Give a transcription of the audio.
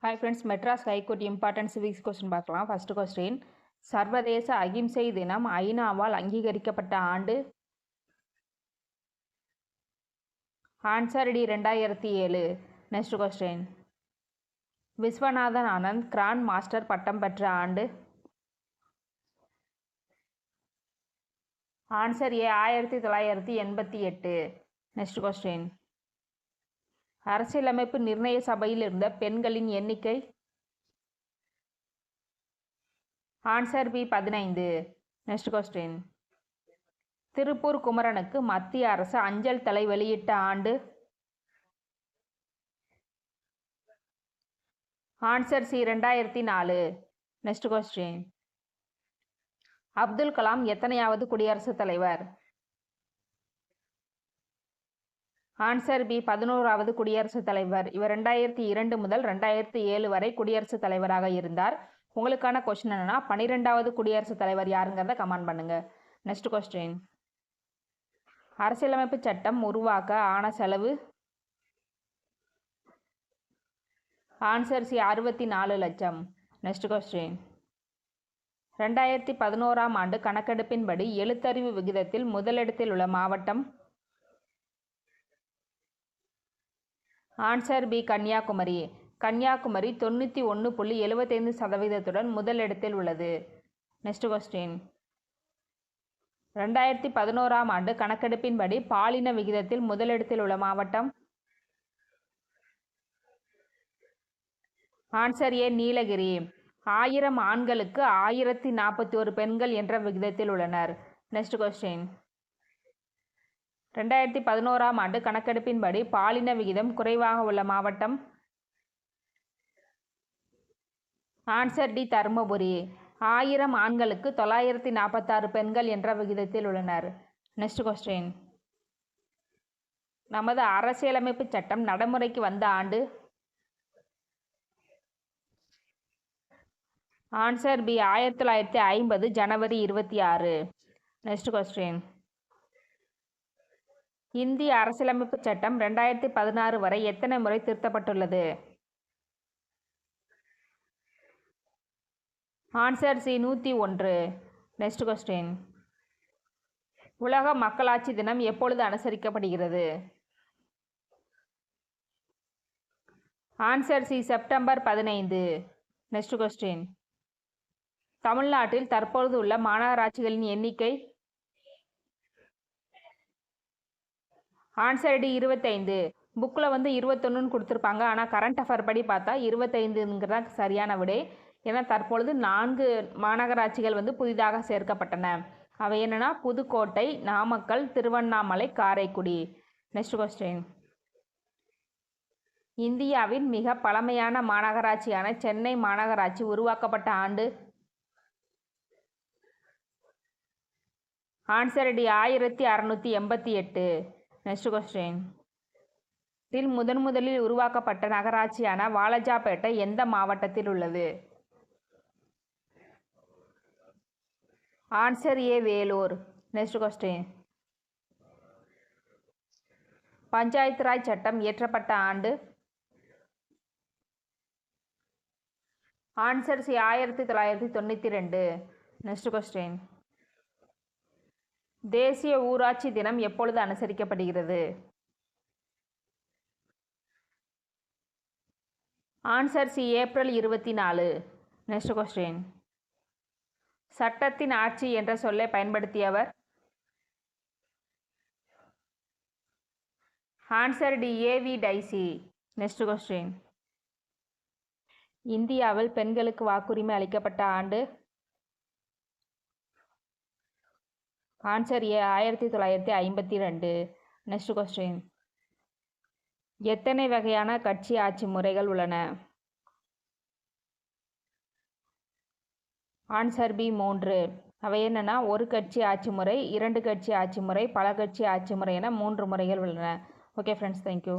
Hi friends, Madras high court important civics question பார்க்கலாம். First question, சர்வதேச அகிம்சை தினம் ஐநாவால் அங்கீகரிக்கப்பட்ட ஆண்டு? Answer D 2007. Next question, Viswanathan Anand grand master பட்டம் பெற்ற ஆண்டு? Answer A 1988. நெக்ஸ்ட் கொஸ்டின், அரசியலமைப்பு நிர்ணய சபையில் இருந்த பெண்களின் எண்ணிக்கை? Answer B 15. Next question, Tiruppur குமரனுக்கு மத்திய அரசு அஞ்சல் தலை வெளியிட்ட ஆண்டு? Answer C 2004. Next question, Abdul Kalam எத்தனையாவது குடியரசுத் தலைவர்? ஆன்சர் பி 11வது குடியரசுத் தலைவர். இவர் 2002 முதல் 2007 வரை குடியரசுத் தலைவராக இருந்தார். உங்களுக்கான கொஸ்டின் என்னன்னா, 12வது குடியரசுத் தலைவர் யாருங்கிறத கமெண்ட் பண்ணுங்க. நெக்ஸ்ட் கொஸ்டின், அரசியலமைப்பு சட்டம் உருவாக்க ஆன செலவு? ஆன்சர் சி 64 லட்சம். நெக்ஸ்ட் கொஸ்டின், 2011ஆம் ஆண்டு கணக்கெடுப்பின்படி எழுத்தறிவு விகிதத்தில் முதலிடத்தில் உள்ள மாவட்டம்? Answer B Kanyakumari. கன்னியாகுமரி 91.75% முதலிடத்தில் உள்ளது. நெக்ஸ்ட் கொஸ்டின், 2011ஆம் ஆண்டு கணக்கெடுப்பின்படி பாலின விகிதத்தில் முதலிடத்தில் உள்ள மாவட்டம்? Answer A Nilgiri. 1000 ஆண்களுக்கு 1041 பெண்கள் என்ற விகிதத்தில் உள்ளனர். நெக்ஸ்ட் கொஸ்டின், 2011ஆம் ஆண்டு கணக்கெடுப்பின்படி பாலின விகிதம் குறைவாக உள்ள மாவட்டம்? Answer D Dharmapuri. 1000 ஆண்களுக்கு 946 பெண்கள் என்ற விகிதத்தில் உள்ளனர். நெக்ஸ்ட் கொஸ்டின், நமது அரசியலமைப்பு சட்டம் நடைமுறைக்கு வந்த ஆண்டு? ஆன்சர் பி 1950 ஜனவரி 26. நெக்ஸ்ட் கொஸ்டின், இந்திய அரசியலமைப்பு சட்டம் 2016 வரை எத்தனை முறை திருத்தப்பட்டுள்ளது? Answer C 101. நெக்ஸ்ட் கொஸ்டின், உலக மக்களாட்சி தினம் எப்பொழுது அனுசரிக்கப்படுகிறது? Answer C September 15. Next question, தமிழ்நாட்டில் தற்பொழுது உள்ள மாநகராட்சிகளின் எண்ணிக்கை? Answer D 25. புக்கில் 21ன்னு கொடுத்துருப்பாங்க. ஆனால் கரண்ட் அஃபேர் படி பார்த்தா 25ங்கிறதா சரியான விடை. ஏன்னா தற்பொழுது 4 மாநகராட்சிகள் புதிதாக சேர்க்கப்பட்டன. அவை என்னன்னா, புதுக்கோட்டை, நாமக்கல், திருவண்ணாமலை, காரைக்குடி. நெக்ஸ்ட் கொஸ்டின், இந்தியாவின் மிக பழமையான மாநகராட்சியான சென்னை மாநகராட்சி உருவாக்கப்பட்ட ஆண்டு? Answer D 1688. நெக்ஸ்ட் கொஸ்டின், இதில் முதலில் உருவாக்கப்பட்ட நகராட்சியான வாலாஜாபேட்டை எந்த மாவட்டத்தில் உள்ளது? Answer A Vellore. Next question, panchayat Raj சட்டம் இயற்றப்பட்ட ஆண்டு? Answer C 1992. நெக்ஸ்ட் கொஸ்டின், தேசிய ஊராட்சி தினம் எப்பொழுது அனுசரிக்கப்படுகிறது? Answer C April 24. Next question, சட்டத்தின் ஆட்சி என்ற சொல்லை பயன்படுத்தியவர்? Answer D AV dicey. Next question, இந்தியாவில் பெண்களுக்கு வாக்குரிமை அளிக்கப்பட்ட ஆண்டு? Answer A 1952. நெக்ஸ்ட் கொஸ்டின், எத்தனை வகையான கட்சி ஆட்சி முறைகள் உள்ளன? Answer B 3. அவை என்னன்னா, ஒரு கட்சி ஆட்சி முறை, 2 கட்சி ஆட்சி முறை, பல கட்சி ஆட்சி முறை என 3 முறைகள் உள்ளன. Okay friends, thank you.